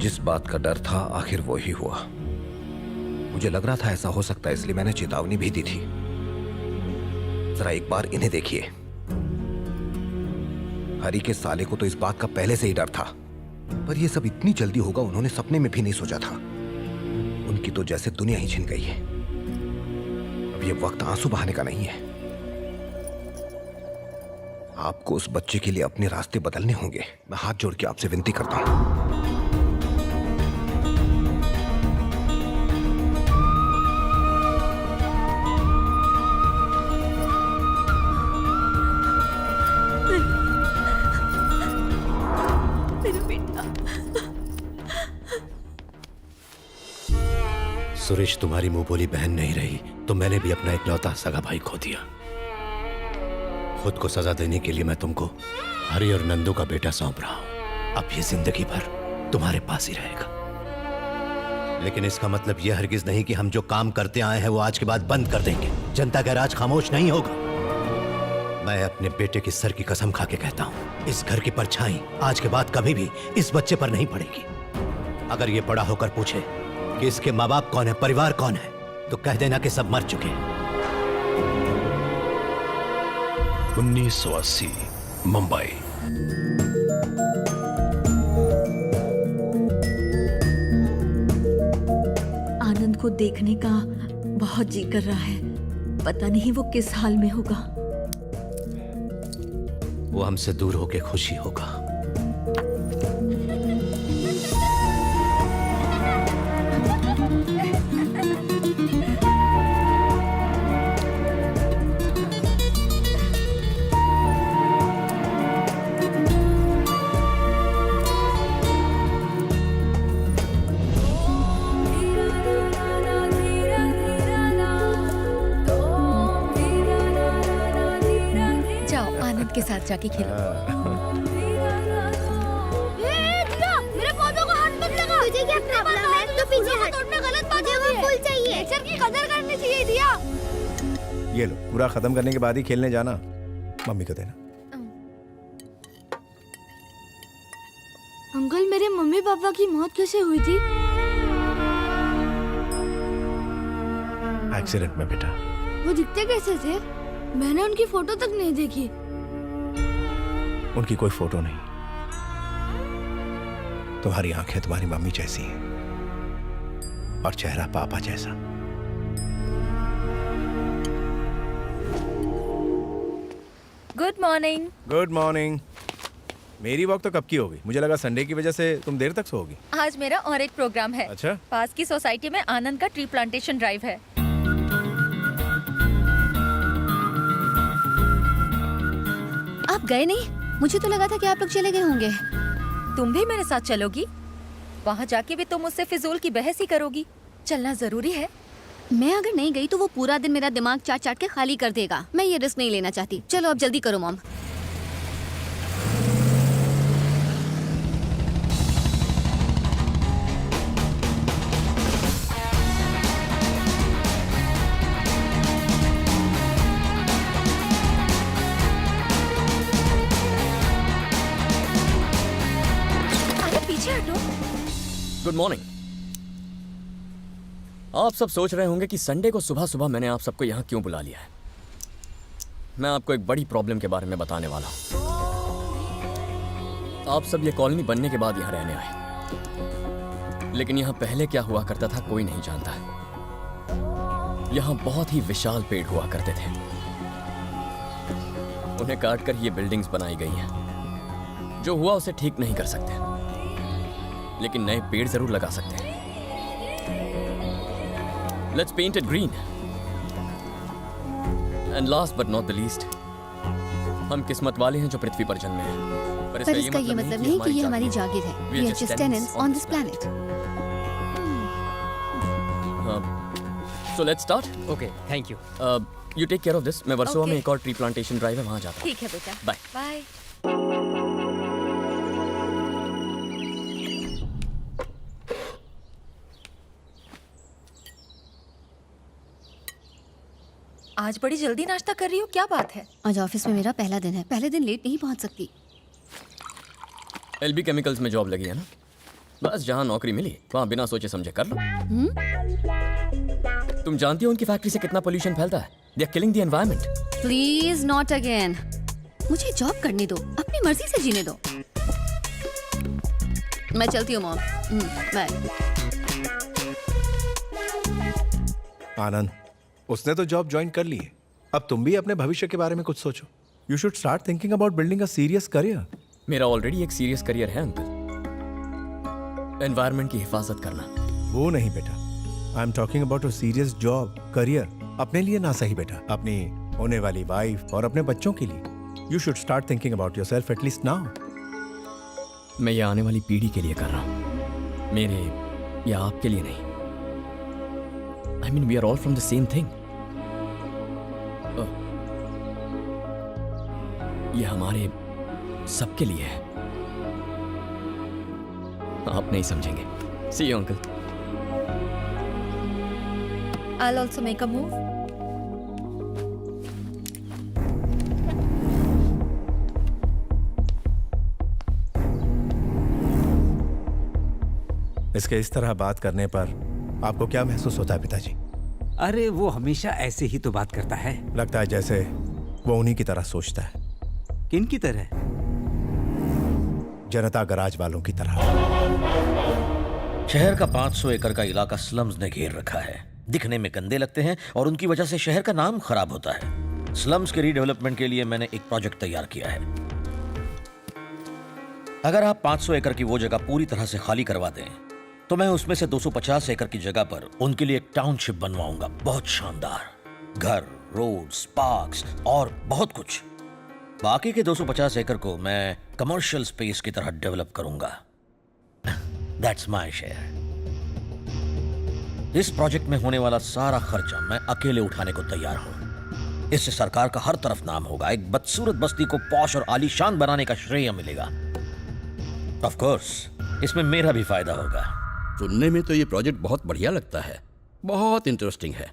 जिस बात का डर था आखिर वो ही हुआ। मुझे लग रहा था ऐसा हो सकता है, इसलिए मैंने चेतावनी भी दी थी। जरा एक बार इन्हें देखिए। हरी के साले को तो इस बात का पहले से ही डर था, पर यह सब इतनी जल्दी होगा उन्होंने सपने में भी नहीं सोचा था। उनकी तो जैसे दुनिया ही छिन गई है। अब ये वक्त आंसू बहाने का नहीं है। आपको उस बच्चे के लिए अपने रास्ते बदलने होंगे। मैं हाथ जोड़ के आपसे विनती करता हूं। सुरेश, तुम्हारी मुंह बोली बहन नहीं रही तो मैंने भी अपना इकलौता सगा भाई खो दिया। खुद को सजा देने के लिए मैं तुमको हरी और नंदू का बेटा सौंप रहा हूं। अब ये जिंदगी भर तुम्हारे पास ही रहेगा। लेकिन इसका मतलब यह हरगिज नहीं कि हम जो काम करते आए हैं वो आज के बाद बंद कर देंगे। जनता का राज खामोश नहीं होगा। मैं अपने बेटे की सर की कसम खा के कहता हूं, इस घर की परछाई आज के बाद कभी भी इस बच्चे पर नहीं पड़ेगी। अगर ये बड़ा होकर पूछे कि इसके माँ बाप कौन है, परिवार कौन है, तो कह देना कि सब मर चुके हैं। 1980 मुंबई। आनंद को देखने का बहुत जी कर रहा है। पता नहीं वो किस हाल में होगा। वो हमसे दूर होके खुशी होगा। के साथ जाके खेलो। मेरे पौधों को हाथ मत लगा। तुझे क्या प्रॉब्लम है? तो पीछे हट। तोड़ना गलत बात है। वो फूल चाहिए। नेचर की कदर करनी चाहिए दिया। ये लो, पूरा खत्म करने के बाद ही खेलने जाना। मम्मी को देना। अंकल, मेरे मम्मी पापा की मौत कैसे हुई थी? एक्सीडेंट में बेटा। वो दिखते कैसे थे? मैंने उनकी फोटो तक नहीं देखी। उनकी कोई फोटो नहीं। तुम्हारी आंखें तुम्हारी मम्मी जैसी हैं और चेहरा पापा जैसा। Good morning. Good morning. मेरी वॉक तो कब की होगी? मुझे लगा संडे की वजह से तुम देर तक सोओगी। आज मेरा और एक प्रोग्राम है। अच्छा? पास की सोसाइटी में आनंद का ट्री प्लांटेशन ड्राइव है। आप गए नहीं? मुझे तो लगा था कि आप लोग चले गए होंगे। तुम भी मेरे साथ चलोगी? वहाँ जाके भी तुम मुझसे फिजूल की बहस ही करोगी। चलना जरूरी है। मैं अगर नहीं गई तो वो पूरा दिन मेरा दिमाग चाट चाट के खाली कर देगा। मैं ये रिस्क नहीं लेना चाहती। चलो अब जल्दी करो मॉम। Good morning. आप सब सोच रहे होंगे कि संडे को सुबह सुबह मैंने आप सबको यहाँ क्यों बुला लिया है। मैं आपको एक बड़ी प्रॉब्लम के बारे में बताने वाला हूँ। आप सब ये कॉलोनी बनने के बाद यहाँ रहने आए, लेकिन यहाँ पहले क्या हुआ करता था कोई नहीं जानता है। यहाँ बहुत ही विशाल पेड़ हुआ करते थे। उन्हें काटकर ये बिल्डिंग्स बनाई गई हैं। जो हुआ उसे ठीक नहीं कर सकते, लेकिन नए पेड़ जरूर लगा सकते हैं। Let's paint it green. And last but not the least, हम किस्मत वाले हैं जो पृथ्वी पर जन्मे हैं। पर इसका ये मतलब नहीं कि ये हमारी जागीर है। We are just tenants on this planet. So let's start. Okay, thank you. You take care of this. मैं वर्सोवा Okay. में एक और ट्री प्लांटेशन ड्राइव है, वहाँ जाता हूँ। ठीक है बेटा। बाय। बाय। आज बड़ी जल्दी नाश्ता कर रही हो, क्या बात है? आज ऑफिस में मेरा पहला दिन है। पहले दिन लेट नहीं पहुंच सकती। LB केमिकल्स में जॉब लगी है ना? बस जहाँ नौकरी मिली वहाँ बिना सोचे समझे कर लो। तुम जानती हो उनकी फैक्ट्री से कितना पोल्यूशन फैलता है? They are killing the environment. Please not again. मुझे जॉब करने दो, अपनी मर्जी से जीने दो। मैं चलती हूँ मॉम। बाय। आनंद, उसने तो जॉब ज्वाइन कर ली है। अब तुम भी अपने भविष्य के बारे में कुछ सोचो। You should start thinking about building a serious career. मेरा ऑलरेडी एक सीरियस करियर है अंकल, एनवायरनमेंट की हिफाजत करना। वो नहीं बेटा, I am talking about a serious job career. अपने लिए ना सही बेटा, अपनी होने वाली वाइफ और अपने बच्चों के लिए। You should start thinking about yourself at least now. मैं ये आने वाली पीढ़ी के लिए कर रहा हूँ, मेरे या आपके लिए नहीं। I mean we are all from the same thing. ये हमारे सबके लिए है। आप नहीं समझेंगे। See you uncle. I'll also make a move. इसके इस तरह बात करने पर आपको क्या महसूस होता है पिताजी? अरे वो हमेशा ऐसे ही तो बात करता है। लगता है जैसे वो उन्हीं की तरह सोचता है। किन की तरह? जनता गराज वालों की तरह। शहर का 500 एकड़ का इलाका स्लम्स ने घेर रखा है। दिखने में गंदे लगते हैं और उनकी वजह से शहर का नाम खराब होता है। स्लम्स के रीडेवलपमेंट के लिए मैंने एक प्रोजेक्ट तैयार किया है। अगर आप 500 एकड़ की वो जगह पूरी तरह से खाली करवा दें तो मैं उसमें से 250 एकड़ की जगह पर उनके लिए एक टाउनशिप बनवाऊंगा। बहुत शानदार घर, रोड्स, पार्क्स और बहुत कुछ। बाकी के 250 एकड़ को मैं कमर्शियल स्पेस की तरह डेवलप करूंगा। That's my share. इस प्रोजेक्ट में होने वाला सारा खर्चा मैं अकेले उठाने को तैयार हूं। इससे सरकार का हर तरफ नाम होगा। एक बदसूरत बस्ती को पॉश और आलीशान बनाने का श्रेय मिलेगा। ऑफ कोर्स इसमें मेरा भी फायदा होगा। सुनने में तो ये प्रोजेक्ट बहुत बढ़िया लगता है, बहुत इंटरेस्टिंग है।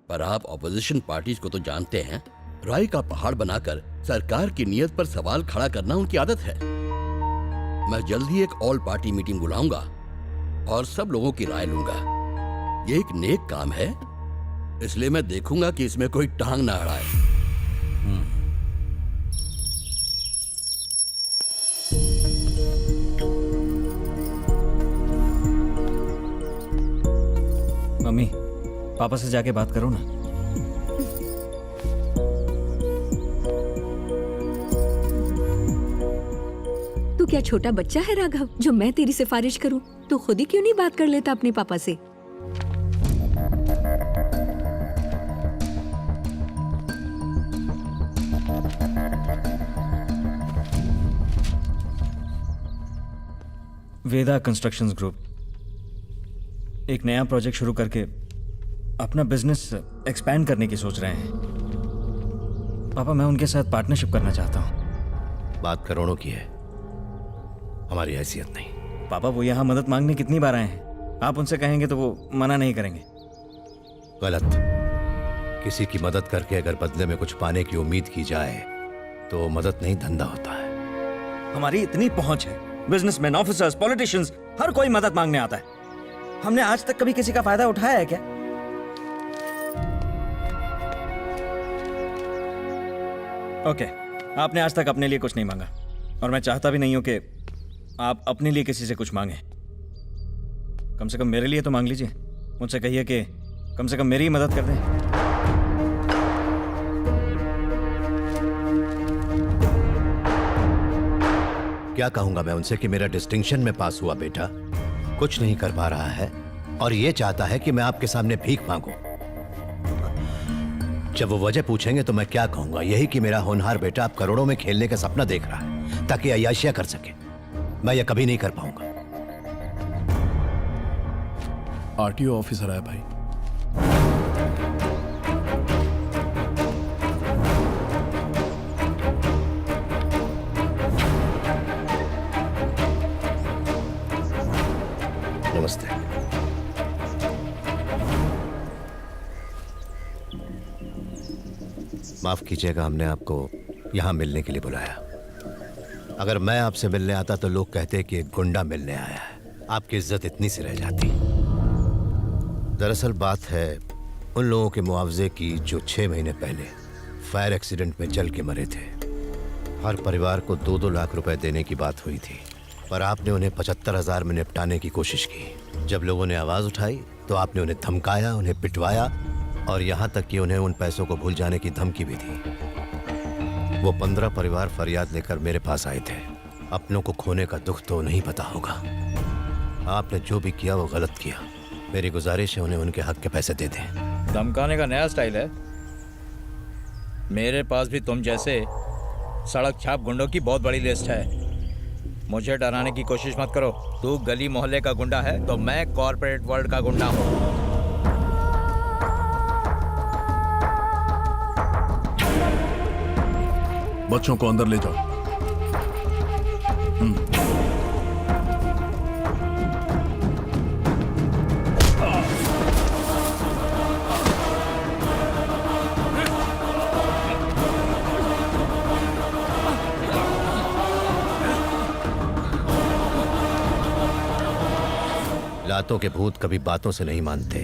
पर आप ऑपोजिशन पार्टीज को तो जानते हैं, राय का पहाड़ बनाकर सरकार की नीयत पर सवाल खड़ा करना उनकी आदत है। मैं जल्द ही एक ऑल पार्टी मीटिंग बुलाऊंगा और सब लोगों की राय लूंगा। ये एक नेक काम है, इसलिए मैं देखूंगा कि इसमें कोई टांग ना अड़ाए। मम्मी, पापा से जाके बात करो ना। तू क्या छोटा बच्चा है राघव, जो मैं तेरी सिफारिश करूं? तू खुद ही क्यों नहीं बात कर लेता अपने पापा से? वेदा कंस्ट्रक्शंस ग्रुप एक नया प्रोजेक्ट शुरू करके अपना बिजनेस एक्सपैंड करने की सोच रहे हैं। पापा, मैं उनके साथ पार्टनरशिप करना चाहता हूँ। बात करोड़ों की है, हमारी हैसियत नहीं। पापा, वो यहाँ मदद मांगने कितनी बार आए हैं, आप उनसे कहेंगे तो वो मना नहीं करेंगे। गलत। किसी की मदद करके अगर बदले में कुछ पाने की उम्मीद की जाए तो मदद नहीं, धंधा होता है। हमारी इतनी पहुंच है, बिजनेसमैन, ऑफिसर्स, पॉलिटिशियंस, हर कोई मदद मांगने आता है। हमने आज तक कभी किसी का फायदा उठाया है क्या? ओके, आपने आज तक अपने लिए कुछ नहीं मांगा और मैं चाहता भी नहीं हूं कि आप अपने लिए किसी से कुछ मांगे। कम से कम मेरे लिए तो मांग लीजिए। मुझसे कहिए कि कम से कम मेरी ही मदद कर दें। क्या कहूंगा मैं उनसे कि मेरा डिस्टिंक्शन में पास हुआ बेटा कुछ नहीं कर पा रहा है और ये चाहता है कि मैं आपके सामने भीख मांगूं। जब वो वजह पूछेंगे तो मैं क्या कहूंगा? यही कि मेरा होनहार बेटा अब करोड़ों में खेलने का सपना देख रहा है ताकि अय्याशियां कर सके। मैं ये कभी नहीं कर पाऊंगा। आरटीओ ऑफिसर आया भाई। नमस्ते। माफ कीजिएगा, हमने आपको यहां मिलने के लिए बुलाया। अगर मैं आपसे मिलने आता तो लोग कहते कि एक गुंडा मिलने आया है। आपकी इज्जत इतनी सी रह जाती। दरअसल बात है उन लोगों के मुआवजे की जो 6 महीने पहले फायर एक्सीडेंट में जल के मरे थे। हर परिवार को 2-2 लाख रुपए देने की बात हुई थी, पर आपने उन्हें 75,000 में निपटाने की कोशिश की। जब लोगों ने आवाज उठाई तो आपने उन्हें धमकाया, उन्हें पिटवाया और यहाँ तक कि उन्हें उन पैसों को भूल जाने की धमकी भी दी। वो 15 परिवार फरियाद लेकर मेरे पास आए थे। अपनों को खोने का दुख तो नहीं पता होगा। आपने जो भी किया वो गलत किया। मेरी गुजारिश है उन्हें उनके हक के पैसे दे दें। धमकाने का नया स्टाइल है। मेरे पास भी तुम जैसे सड़क छाप गुंडों की बहुत बड़ी लिस्ट है। मुझे डराने की कोशिश मत करो। तू गली मोहल्ले का गुंडा है तो मैं कॉर्पोरेट वर्ल्ड का गुंडा हूँ। बच्चों को अंदर ले जाओ। लातों के भूत कभी बातों से नहीं मानते।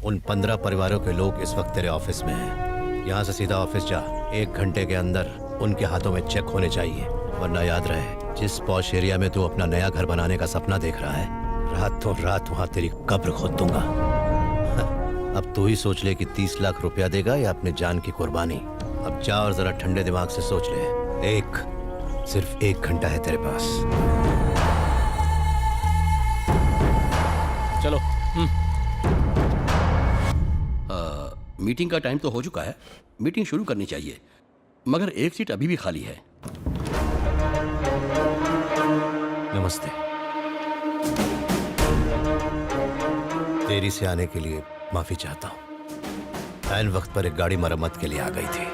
उन 15 परिवारों के लोग इस वक्त तेरे ऑफिस में हैं। यहाँ से सीधा ऑफिस जा। 1 घंटे के अंदर उनके हाथों में चेक होने चाहिए, वरना याद रहे जिस पॉश एरिया में तू अपना नया घर बनाने का सपना देख रहा है, रातों रात वहाँ तेरी कब्र खोद दूंगा। अब तू ही सोच ले कि 30 लाख रुपया देगा या अपने जान की कुर्बानी। अब जा और जरा ठंडे दिमाग से सोच ले। सिर्फ 1 घंटा है तेरे पास। चलो। मीटिंग का टाइम तो हो चुका है। मीटिंग शुरू करनी चाहिए, मगर एक सीट अभी भी खाली है। नमस्ते। देरी से आने के लिए माफी चाहता हूँ। ऐन वक्त पर एक गाड़ी मरम्मत के लिए आ गई थी।